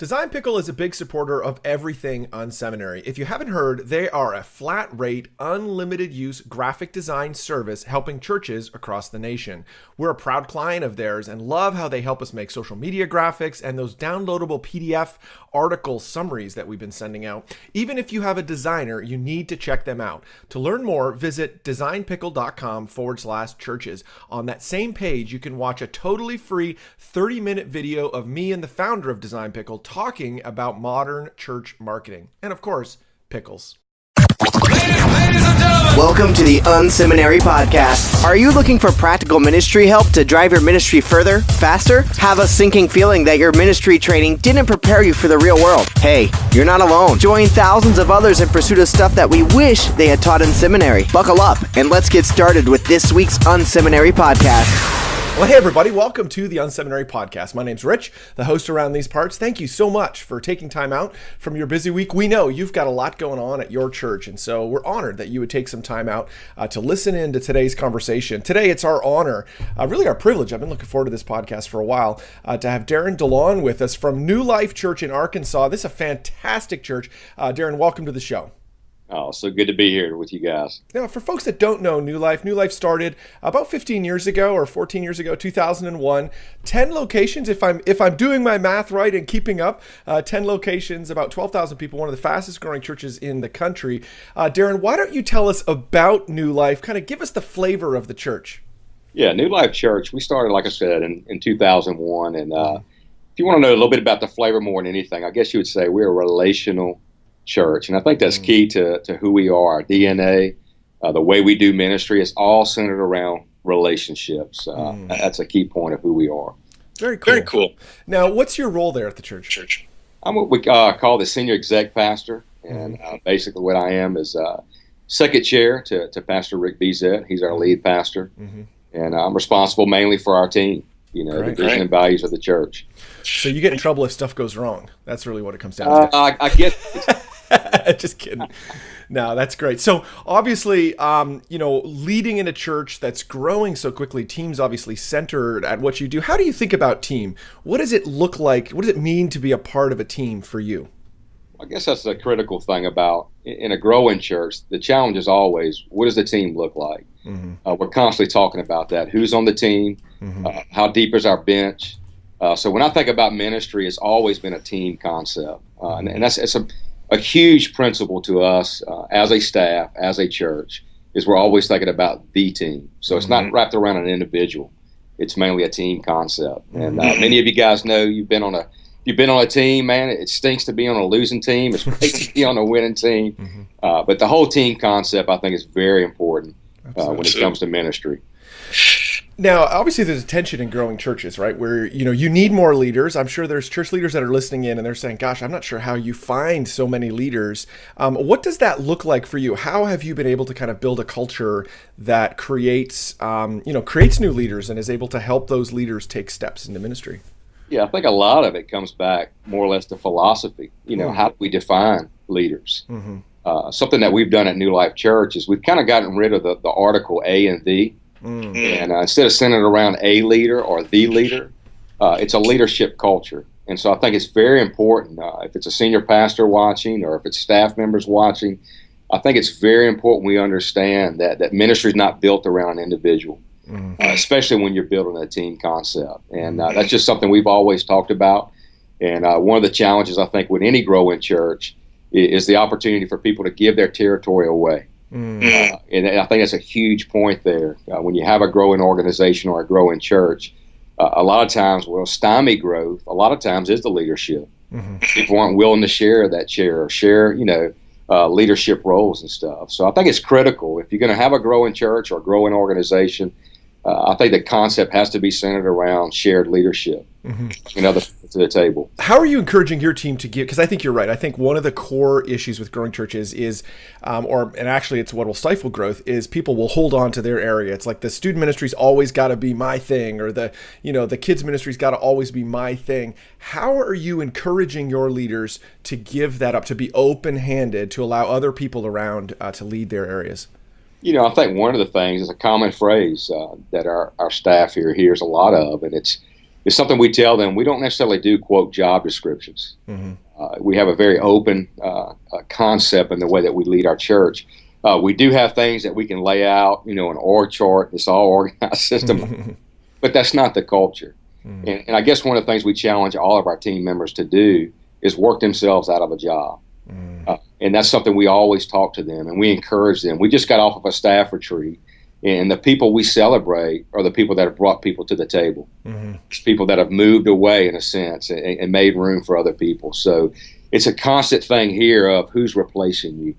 Design Pickle is a big supporter of everything unSeminary. If you haven't heard, they are a flat rate, unlimited use graphic design service helping churches across the nation. We're a proud client of theirs and love how they help us make social media graphics and those downloadable PDF article summaries that we've been sending out. Even if you have a designer, you need to check them out. To learn more, visit designpickle.com/churches. On that same page, you can watch a totally free 30-minute video of me and the founder of Design Pickle talking about modern church marketing. And of course, pickles. Welcome to the unSeminary podcast. Are you looking for practical ministry help to drive your ministry further, faster? Have a sinking feeling that your ministry training didn't prepare you for the real world? Hey, you're not alone. Join thousands of others in pursuit of stuff that we wish they had taught in seminary. Buckle up and let's get started with this week's unSeminary podcast. Well, hey everybody, welcome to the unSeminary podcast. My name's Rich, the host around these parts. Thank you so much for taking time out from your busy week. We know you've got a lot going on at your church, and so we're honored that you would take some time out to listen in to today's conversation. Today, it's our honor, really our privilege. I've been looking forward to this podcast for a while, to have Darren DeLaune with us from New Life Church in Arkansas. This is a fantastic church. Darren, welcome to the show. Oh, so good to be here with you guys. Now, for folks that don't know New Life started about 15 years ago or 14 years ago, 2001. 10 locations, if I'm doing my math right and keeping up, 10 locations, about 12,000 people, one of the fastest growing churches in the country. Darren, why don't you tell us about New Life? Kind of give us the flavor of the church. Yeah, New Life Church, we started, like I said, in 2001. And if you want to know a little bit about the flavor more than anything, I guess you would say we're a relational church. And I think that's key to who we are, our DNA, the way we do ministry. It's all centered around relationships. That's a key point of who we are. Very cool. Very cool. Now, what's your role there at the church? I'm what we call the senior exec pastor. And basically what I am is second chair to Pastor Rick Bezet. He's our lead pastor. And I'm responsible mainly for our team, the vision and values of the church. So you get in trouble if stuff goes wrong. That's really what it comes down to. I get Just kidding. No, that's great. So obviously, leading in a church that's growing so quickly, team's obviously centered at what you do. How do you think about team? What does it look like? What does it mean to be a part of a team for you? I guess that's the critical thing about in a growing church. The challenge is always, what does the team look like? We're constantly talking about that. Who's on the team? How deep is our bench? So when I think about ministry, it's always been a team concept. And it's a huge principle to us as a staff, as a church, is we're always thinking about the team. So it's not wrapped around an individual. It's mainly a team concept. And many of you guys know you've been on a team, man. It stinks to be on a losing team. It's great to be on a winning team. But the whole team concept, I think, is very important when it comes to ministry. Now, obviously, there's a tension in growing churches, right? Where, you need more leaders. I'm sure there's church leaders that are listening in and they're saying, gosh, I'm not sure how you find so many leaders. What does that look like for you? How have you been able to kind of build a culture that creates new leaders and is able to help those leaders take steps into ministry? Yeah, I think a lot of it comes back more or less to philosophy. How do we define leaders? Something that we've done at New Life Church is we've kind of gotten rid of the article A and the. And instead of centered around a leader or the leader, it's a leadership culture. And so I think it's very important, if it's a senior pastor watching or if it's staff members watching, I think it's very important we understand that ministry is not built around an individual, especially when you're building a team concept. And that's just something we've always talked about. And one of the challenges, I think, with any growing church is the opportunity for people to give their territory away. And I think that's a huge point there. When you have a growing organization or a growing church, a lot of times, stymie growth, a lot of times is the leadership. People aren't willing to share that chair or share, leadership roles and stuff. So I think it's critical. If you're going to have a growing church or a growing organization, I think the concept has to be centered around shared leadership. To the table. How are you encouraging your team to give? Because I think you're right. I think one of the core issues with growing churches is, and actually it's what will stifle growth, is people will hold on to their area. It's like the student ministry's always got to be my thing, or the kids ministry's got to always be my thing. How are you encouraging your leaders to give that up, to be open-handed, to allow other people around to lead their areas? I think one of the things is a common phrase that our staff here hears a lot of, and it's it's something we tell them. We don't necessarily do, quote, job descriptions. We have a very open concept in the way that we lead our church. We do have things that we can lay out, an org chart, this all organized system, but that's not the culture. And I guess one of the things we challenge all of our team members to do is work themselves out of a job. And that's something we always talk to them and we encourage them. We just got off of a staff retreat, and the people we celebrate are the people that have brought people to the table. It's people that have moved away, in a sense, and made room for other people. So it's a constant thing here of who's replacing you.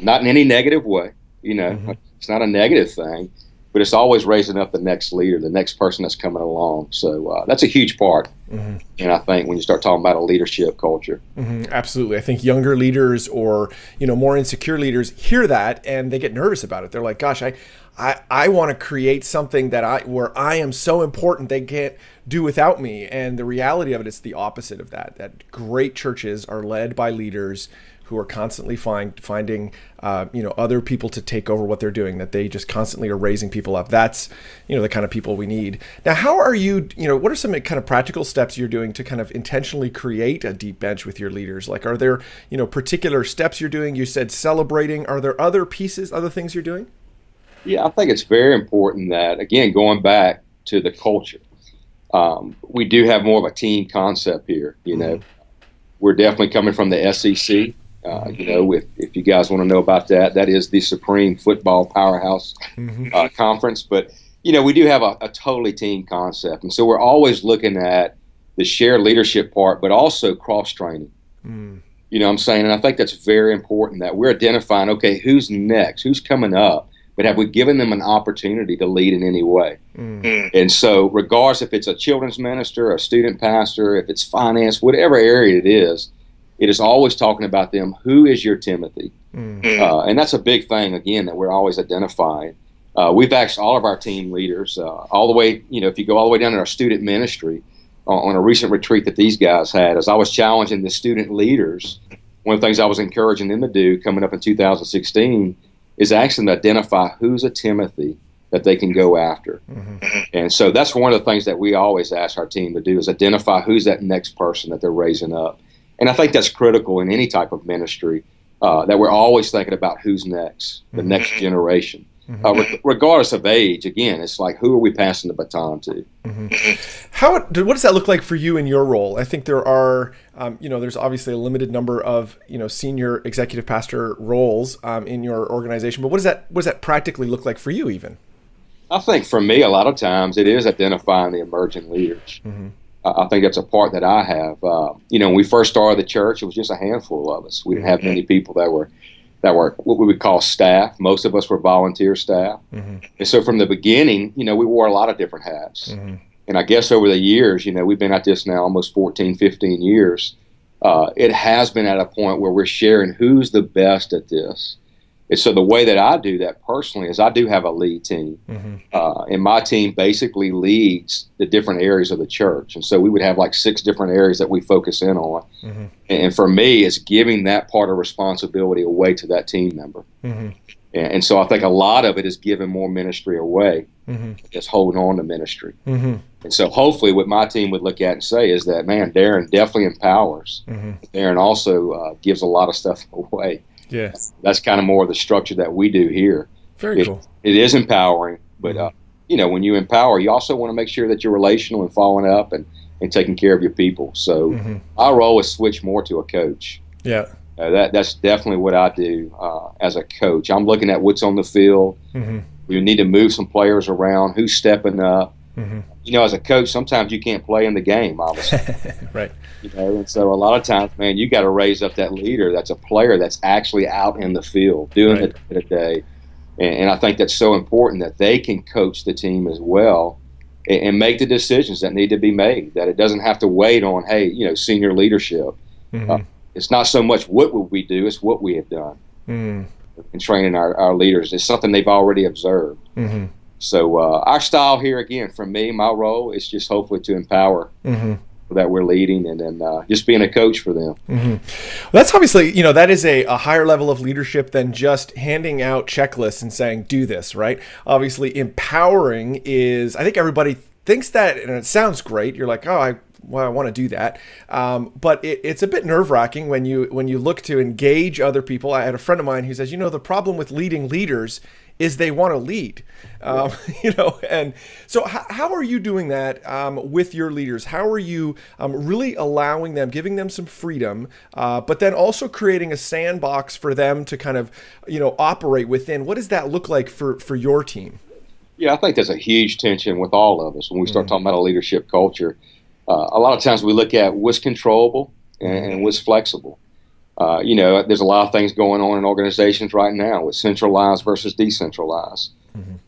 Not in any negative way. It's not a negative thing, but it's always raising up the next leader, the next person that's coming along. So that's a huge part. And I think when you start talking about a leadership culture. Absolutely. I think younger leaders or, more insecure leaders hear that and they get nervous about it. They're like, gosh, I want to create something where I am so important they can't do without me. And the reality of it is the opposite of that great churches are led by leaders who are constantly finding other people to take over what they're doing, that they just constantly are raising people up. That's, the kind of people we need. Now, how are you, what are some kind of practical steps you're doing to kind of intentionally create a deep bench with your leaders? Like, are there, particular steps you're doing? You said celebrating. Are there other things you're doing? Yeah, I think it's very important that, again, going back to the culture, we do have more of a team concept here. We're definitely coming from the SEC. If you guys want to know about that, that is the supreme football powerhouse conference. But, we do have a totally team concept. And so we're always looking at the shared leadership part, but also cross-training. You know what I'm saying? And I think that's very important that we're identifying, okay, who's next? Who's coming up? But have we given them an opportunity to lead in any way? And so regardless if it's a children's minister, a student pastor, if it's finance, whatever area it is always talking about them. Who is your Timothy? And that's a big thing, again, that we're always identifying. We've asked all of our team leaders, all the way, if you go all the way down to our student ministry, on a recent retreat that these guys had, as I was challenging the student leaders, one of the things I was encouraging them to do coming up in 2016 is actually to identify who's a Timothy that they can go after. And so that's one of the things that we always ask our team to do is identify who's that next person that they're raising up. And I think that's critical in any type of ministry, that we're always thinking about who's next, the next generation. Regardless of age, again, it's like, who are we passing the baton to? What does that look like for you in your role? I think there are, there's obviously a limited number of, senior executive pastor roles in your organization. But what does that practically look like for you even? I think for me, a lot of times it is identifying the emerging leaders. I think that's a part that I have. When we first started the church, it was just a handful of us. We didn't have many people that were what we would call staff. Most of us were volunteer staff. And so from the beginning, we wore a lot of different hats. And I guess over the years, we've been at this now almost 14, 15 years. It has been at a point where we're sharing who's the best at this. And so the way that I do that personally is I do have a lead team. And my team basically leads the different areas of the church. And so we would have like 6 different areas that we focus in on. And for me, it's giving that part of responsibility away to that team member. And so I think a lot of it is giving more ministry away, just holding on to ministry. And so hopefully what my team would look at and say is that, man, Darren definitely empowers. Darren also gives a lot of stuff away. Yes, that's kind of more of the structure that we do here. Very cool. It is empowering, but when you empower, you also want to make sure that you're relational and following up and taking care of your people. So our role is switched more to a coach. Yeah, that's definitely what I do as a coach. I'm looking at what's on the field. We need to move some players around. Who's stepping up? As a coach, sometimes you can't play in the game, obviously. Right. And so a lot of times, man, you got to raise up that leader that's a player that's actually out in the field doing it day. And I think that's so important that they can coach the team as well and make the decisions that need to be made, that it doesn't have to wait on, senior leadership. It's not so much what would we do, it's what we have done in training our leaders. It's something they've already observed. So our style here, again, for me, my role is just hopefully to empower that we're leading and then just being a coach for them. Well, that's obviously, that is a higher level of leadership than just handing out checklists and saying, do this, right? Obviously, empowering is, I think everybody thinks that, and it sounds great. You're like, oh, I want to do that. But it's a bit nerve-wracking when you look to engage other people. I had a friend of mine who says, the problem with leading leaders is they want to lead, and so how are you doing that with your leaders? How are you really allowing them, giving them some freedom, but then also creating a sandbox for them to kind of, operate within? What does that look like for your team? Yeah, I think there's a huge tension with all of us when we start talking about a leadership culture. A lot of times we look at what's controllable and what's flexible. There's a lot of things going on in organizations right now with centralized versus decentralized.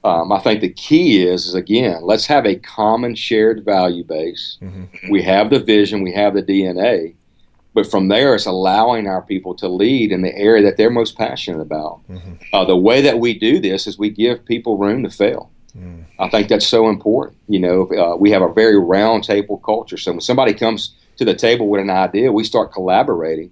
I think the key is again, let's have a common shared value base. We have the vision, we have the DNA, but from there it's allowing our people to lead in the area that they're most passionate about. The way that we do this is we give people room to fail. I think that's so important. We have a very round table culture. So when somebody comes to the table with an idea, we start collaborating.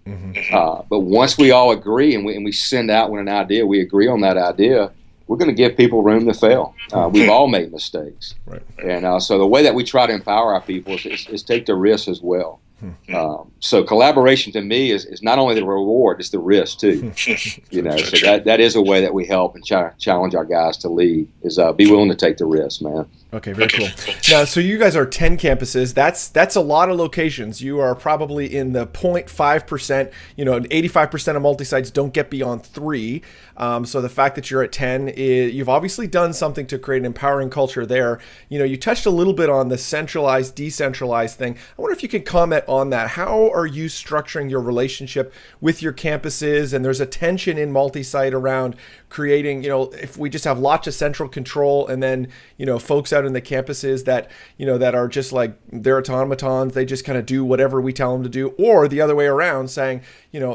But once we all agree and we send out with an idea, we agree on that idea, we're going to give people room to fail. We've all made mistakes. Right. And so the way that we try to empower our people is take the risk as well. So collaboration to me is not only the reward, it's the risk too. So that is a way that we help and challenge our guys to lead, is be willing to take the risk, man. Okay, very cool. Now, so you guys are 10 campuses. That's a lot of locations. You are probably in the 0.5%. 85% of multi-sites don't get beyond 3. So the fact that you're at 10, you've obviously done something to create an empowering culture there. You touched a little bit on the centralized, decentralized thing. I wonder if you could comment on that. How are you structuring your relationship with your campuses? And there's a tension in multi-site around creating, if we just have lots of central control and then, folks out in the campuses that, that are just like, they're automatons, they just kind of do whatever we tell them to do, or the other way around saying,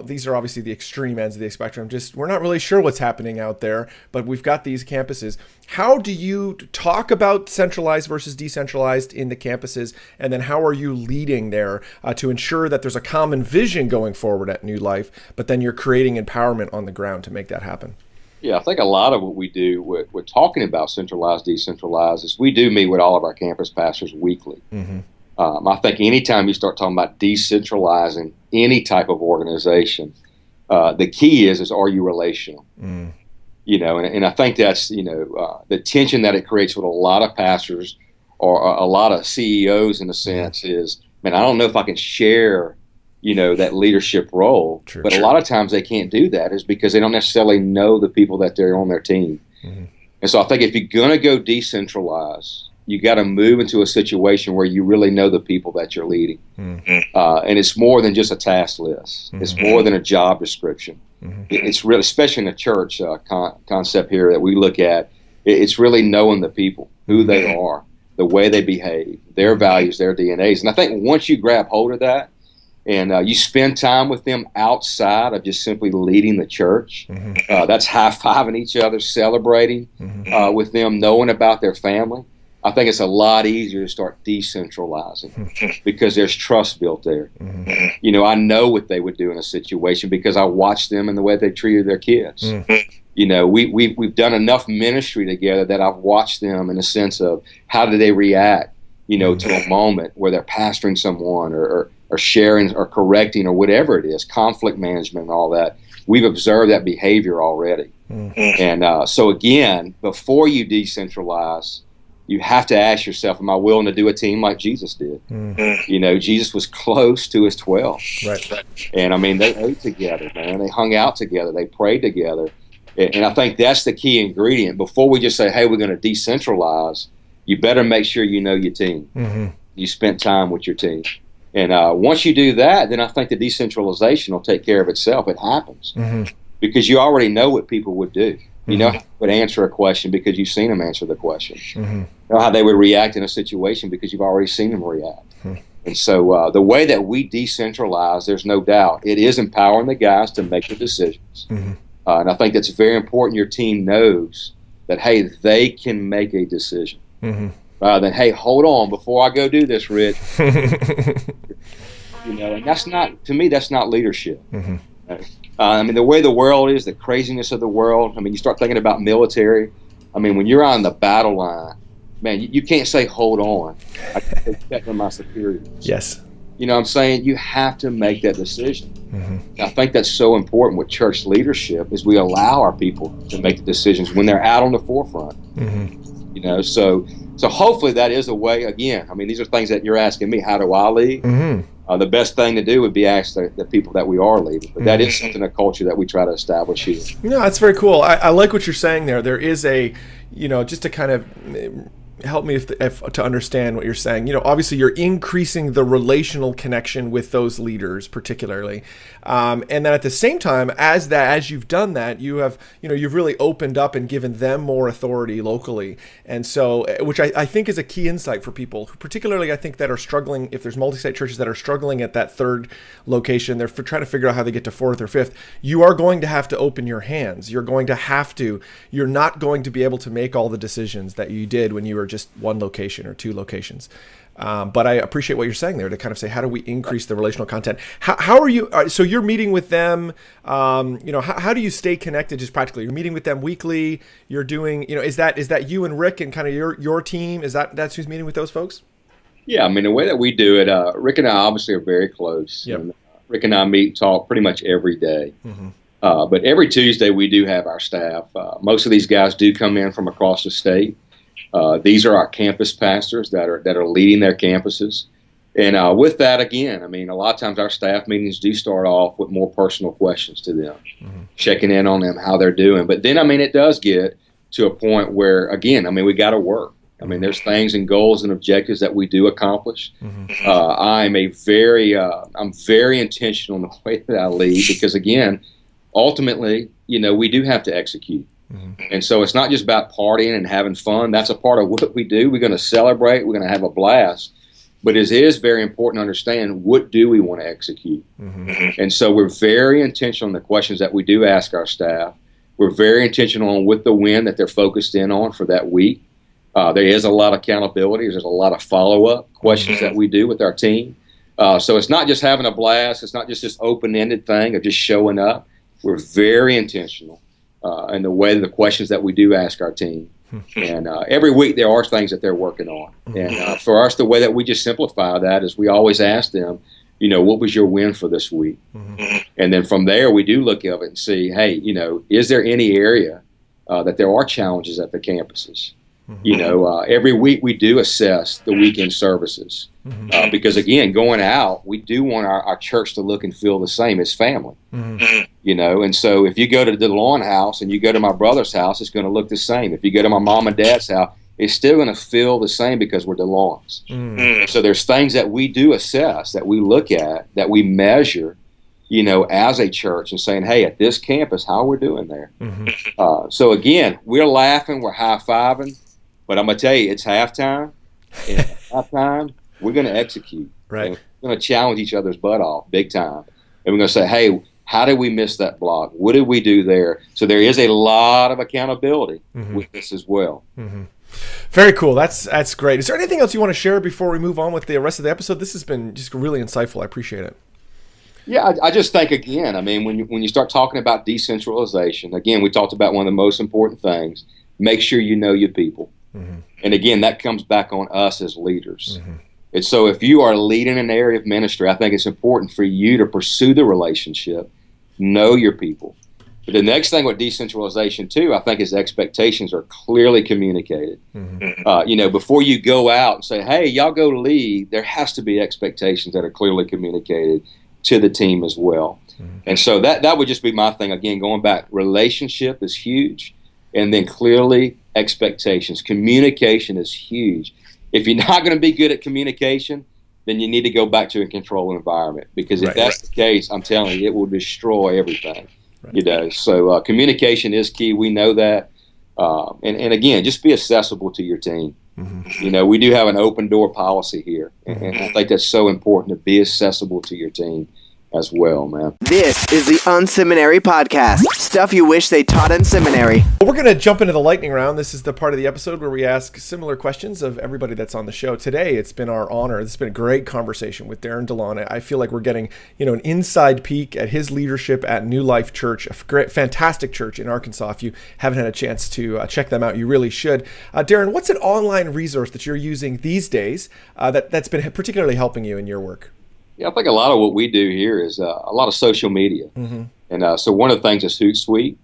these are obviously the extreme ends of the spectrum. We're not really sure what's happening out there, but we've got these campuses. How do you talk about centralized versus decentralized in the campuses? And then how are you leading there to ensure that there's a common vision going forward at New Life, but then you're creating empowerment on the ground to make that happen? Yeah, I think a lot of what we do, we're talking about centralized, decentralized, is we do meet with all of our campus pastors weekly. I think anytime you start talking about decentralizing any type of organization, the key is are you relational? And I think that's, the tension that it creates with a lot of pastors or a lot of CEOs in a sense is, man, I don't know if I can share that leadership role. True, but a lot of times they can't do that is because they don't necessarily know the people that they're on their team. And so I think if you're going to go decentralized, you got to move into a situation where you really know the people that you're leading. And it's more than just a task list. It's more than a job description. It's really, especially in the church concept here that we look at, it's really knowing the people, who they are, the way they behave, their values, their DNAs. And I think once you grab hold of that, and you spend time with them outside of just simply leading the church. That's high-fiving each other, celebrating with them, knowing about their family. I think it's a lot easier to start decentralizing because there's trust built there. I know what they would do in a situation because I watched them and the way they treated their kids. We've done enough ministry together that I've watched them in a sense of how do they react, to a moment where they're pastoring someone or sharing or correcting or whatever it is, conflict management and all that. We've observed that behavior already. And so again, before you decentralize, you have to ask yourself, am I willing to do a team like Jesus did? Jesus was close to his 12. Right. And I mean, they ate together, man. They hung out together. They prayed together. And I think that's the key ingredient. Before we just say, hey, we're going to decentralize, you better make sure you know your team. You spent time with your team. And once you do that, then I think the decentralization will take care of itself. It happens because you already know what people would do. You know how they would answer a question because you've seen them answer the question. You know how they would react in a situation because you've already seen them react. And so the way that we decentralize, there's no doubt, it is empowering the guys to make the decisions. And I think that's very important. Your team knows that, hey, they can make a decision. Rather than, hey, hold on, before I go do this, Rich. And that's not, to me, that's not leadership. I mean, the way the world is, the craziness of the world. I mean, you start thinking about military. I mean, when you're on the battle line, man, you can't say, hold on. I can take that from my superiors. Yes. You know what I'm saying? You have to make that decision. Mm-hmm. I think that's so important with church leadership is we allow our people to make the decisions when they're out on the forefront. Mm-hmm. You know, so hopefully that is a way, again, I mean, these are things that you're asking me, how do I lead? Mm-hmm. The best thing to do would be ask the people that we are leading. But that is something, a culture that we try to establish here. No, that's very cool. I like what you're saying there. There is a, just to kind of help me if to understand what you're saying. Obviously you're increasing the relational connection with those leaders, particularly, and then at the same time, as you've done that, you have, you've really opened up and given them more authority locally, and so, which I think is a key insight for people, who particularly I think that are struggling. If there's multi-site churches that are struggling at that third location, they're trying to figure out how they get to fourth or fifth. You are going to have to open your hands. You're not going to be able to make all the decisions that you did when you were just one location or two locations. But I appreciate what you're saying there to kind of say, how do we increase the relational content? How are you? So you're meeting with them. How do you stay connected just practically? You're meeting with them weekly. You're doing, is that you and Rick and kind of your team? That's who's meeting with those folks? Yeah, I mean, the way that we do it, Rick and I obviously are very close. Yep. And Rick and I meet and talk pretty much every day. Mm-hmm. But every Tuesday we do have our staff. Most of these guys do come in from across the state. These are our campus pastors that are leading their campuses. And with that, again, I mean, a lot of times our staff meetings do start off with more personal questions to them, checking in on them, how they're doing. But then, I mean, it does get to a point where, again, I mean, we got to work. I mean, there's things and goals and objectives that we do accomplish. I'm very intentional in the way that I lead because, again, ultimately, we do have to execute. And so it's not just about partying and having fun. That's a part of what we do. We're going to celebrate. We're going to have a blast. But it is very important to understand, what do we want to execute? And so we're very intentional in the questions that we do ask our staff. We're very intentional on with the win that they're focused in on for that week. There is a lot of accountability. There's a lot of follow-up questions that we do with our team. So it's not just having a blast. It's not just this open-ended thing of just showing up. We're very intentional in the way the questions that we do ask our team. And every week there are things that they're working on. And for us, the way that we just simplify that is we always ask them, what was your win for this week? And then from there, we do look at it and see, hey, is there any area that there are challenges at the campuses? Every week we do assess the weekend services because, again, going out, we do want our church to look and feel the same as family, and so if you go to the DeLaune house and you go to my brother's house, it's going to look the same. If you go to my mom and dad's house, it's still going to feel the same because we're DeLaune's. So there's things that we do assess, that we look at, that we measure, as a church and saying, hey, at this campus, how we're doing there. So again, we're laughing, we're high-fiving. But I'm going to tell you, it's halftime. And at halftime, we're going to execute. Right. And we're going to challenge each other's butt off big time. And we're going to say, hey, how did we miss that block? What did we do there? So there is a lot of accountability with this as well. Very cool. That's great. Is there anything else you want to share before we move on with the rest of the episode? This has been just really insightful. I appreciate it. Yeah, I just think, again, I mean, when you start talking about decentralization, again, we talked about one of the most important things. Make sure you know your people. And again, that comes back on us as leaders. And so if you are leading an area of ministry, I think it's important for you to pursue the relationship, know your people. But the next thing with decentralization, too, I think is expectations are clearly communicated. Before you go out and say, hey, y'all go lead, there has to be expectations that are clearly communicated to the team as well. And so that would just be my thing. Again, going back, relationship is huge. And then clearly expectations. Communication is huge. If you're not going to be good at communication, then you need to go back to a controlled environment. Because if that's the case, I'm telling you, it will destroy everything. So communication is key. We know that. And again, just be accessible to your team. We do have an open door policy here. And I think that's so important, to be accessible to your team. as well, man. This is the unSeminary podcast. Stuff you wish they taught in seminary. We're going to jump into the lightning round. This is the part of the episode where we ask similar questions of everybody that's on the show. Today, it's been our honor. It's been a great conversation with Darren DeLaune. I feel like we're getting, an inside peek at his leadership at New Life Church, a great, fantastic church in Arkansas. If you haven't had a chance to check them out, you really should. Darren, what's an online resource that you're using these days that's been particularly helping you in your work? Yeah, I think a lot of what we do here is a lot of social media. Mm-hmm. And so one of the things is Hootsuite.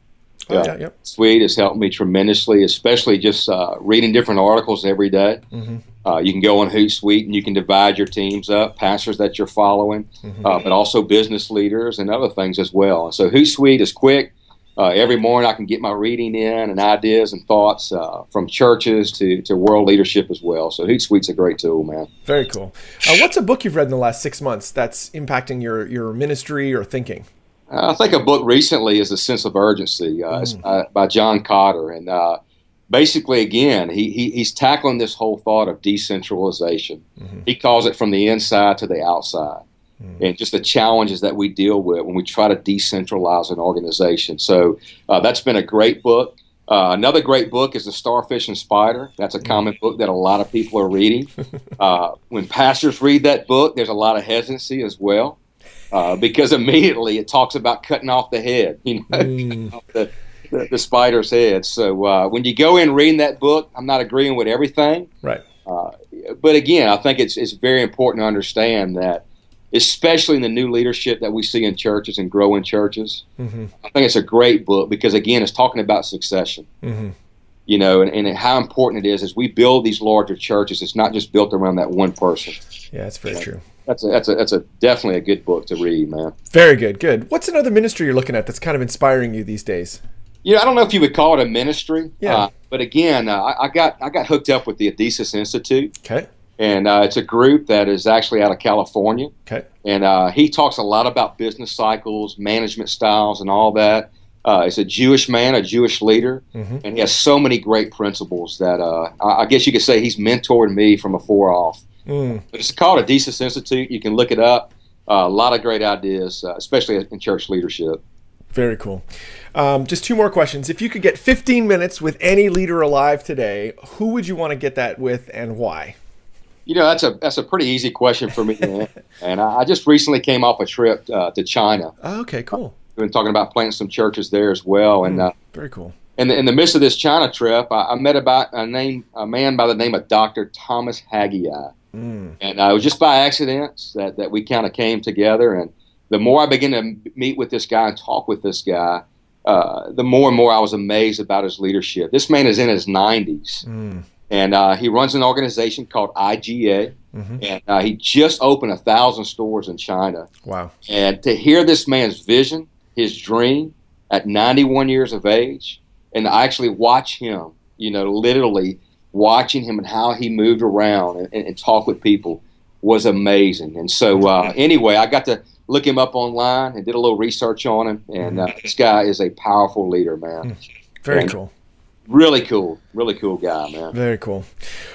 Suite has helped me tremendously, especially just reading different articles every day. Mm-hmm. You can go on Hootsuite and you can divide your teams up, pastors that you're following, but also business leaders and other things as well. And so Hootsuite is quick. Every morning I can get my reading in and ideas and thoughts from churches to world leadership as well. So Hootsuite's a great tool, man. Very cool. What's a book you've read in the last 6 months that's impacting your ministry or thinking? I think a book recently is A Sense of Urgency. It's by John Cotter. And basically, again, he's tackling this whole thought of decentralization. Mm-hmm. He calls it from the inside to the outside. And just the challenges that we deal with when we try to decentralize an organization. So that's been a great book. Another great book is The Starfish and Spider. That's a common book that a lot of people are reading. When pastors read that book, there's a lot of hesitancy as well, because immediately it talks about cutting off the head, the spider's head. So when you go in reading that book, I'm not agreeing with everything. Right. But again, I think it's very important to understand that, especially in the new leadership that we see in churches and grow in churches. Mm-hmm. I think it's a great book because, again, it's talking about succession. Mm-hmm. And how important it is as we build these larger churches. It's not just built around that one person. Yeah, that's very true. That's a definitely a good book to read, man. Very good. Good. What's another ministry you're looking at that's kind of inspiring you these days? I don't know if you would call it a ministry. Yeah. But again, I got hooked up with the Adesys Institute. Okay. And it's a group that is actually out of California. Okay. And he talks a lot about business cycles, management styles, and all that. He's a Jewish man, a Jewish leader, and he has so many great principles that I guess you could say he's mentored me from afar off. But it's called Adesys Institute. You can look it up. A lot of great ideas, especially in church leadership. Very cool. Just two more questions. If you could get 15 minutes with any leader alive today, who would you want to get that with and why? That's a pretty easy question for me, man. And I just recently came off a trip to China. Oh, okay, cool. We've been talking about planting some churches there as well. And very cool. In the midst of this China trip, I met a man by the name of Dr. Thomas Haggai. And it was just by accident that we kind of came together. And the more I began to meet with this guy and talk with this guy, the more and more I was amazed about his leadership. This man is in his 90s. And he runs an organization called IGA, and he just opened 1,000 stores in China. Wow. And to hear this man's vision, his dream at 91 years of age, and to actually watch him, literally watching him and how he moved around and talk with people was amazing. And so anyway, I got to look him up online and did a little research on him, and this guy is a powerful leader, man. Very cool. Really cool guy, man. Very cool.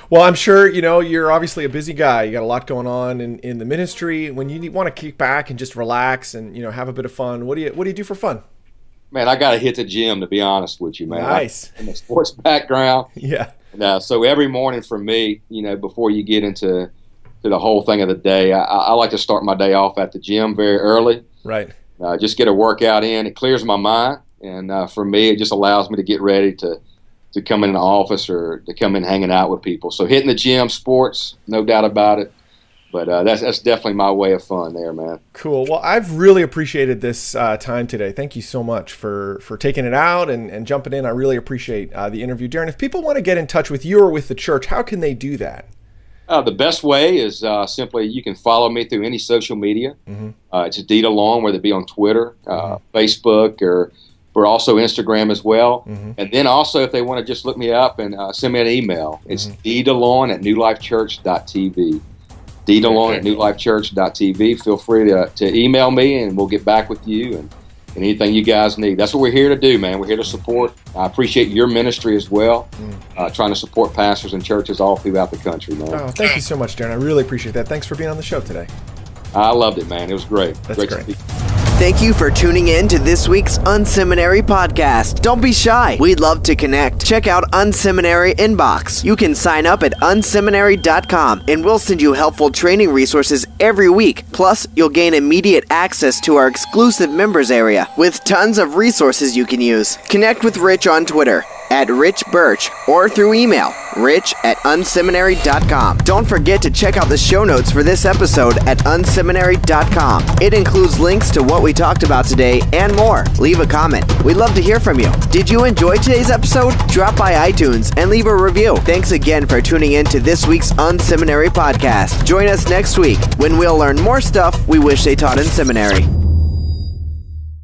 Well, I'm sure, you're obviously a busy guy. You got a lot going on in the ministry. When you want to kick back and just relax and, have a bit of fun, what do you do for fun? Man, I got to hit the gym, to be honest with you, man. Nice. I'm a sports background. Yeah. And, so every morning for me, before you get into the whole thing of the day, I like to start my day off at the gym very early. Right. Just get a workout in. It clears my mind. And for me, it just allows me to get ready to come in the office or to come in hanging out with people. So hitting the gym, sports, no doubt about it. But that's definitely my way of fun there, man. Cool. Well, I've really appreciated this time today. Thank you so much for taking it out and jumping in. I really appreciate the interview. Darren, if people want to get in touch with you or with the church, how can they do that? The best way is simply you can follow me through any social media. It's D DeLaune, whether it be on Twitter, Facebook, or we're also Instagram as well. And then also, if they want to just look me up and send me an email, it's DDeLaune@newlifechurch.tv. DDeLaune@newlifechurch.tv. Feel free to email me, and we'll get back with you and anything you guys need. That's what we're here to do, man. We're here to support. I appreciate your ministry as well, trying to support pastors and churches all throughout the country, man. Oh, thank you so much, Darren. I really appreciate that. Thanks for being on the show today. I loved it, man. It was great. That's great. To be. Thank you for tuning in to this week's unSeminary podcast. Don't be shy. We'd love to connect. Check out unSeminary Inbox. You can sign up at unseminary.com and we'll send you helpful training resources every week. Plus, you'll gain immediate access to our exclusive members area with tons of resources you can use. Connect with Rich on Twitter at Rich Birch or through email, rich@unseminary.com. Don't forget to check out the show notes for this episode at unseminary.com. It includes links to what we talked about today and more. Leave a comment. We'd love to hear from you. Did you enjoy today's episode? Drop by iTunes and leave a review. Thanks again for tuning in to this week's unSeminary podcast. Join us next week when we'll learn more stuff we wish they taught in seminary.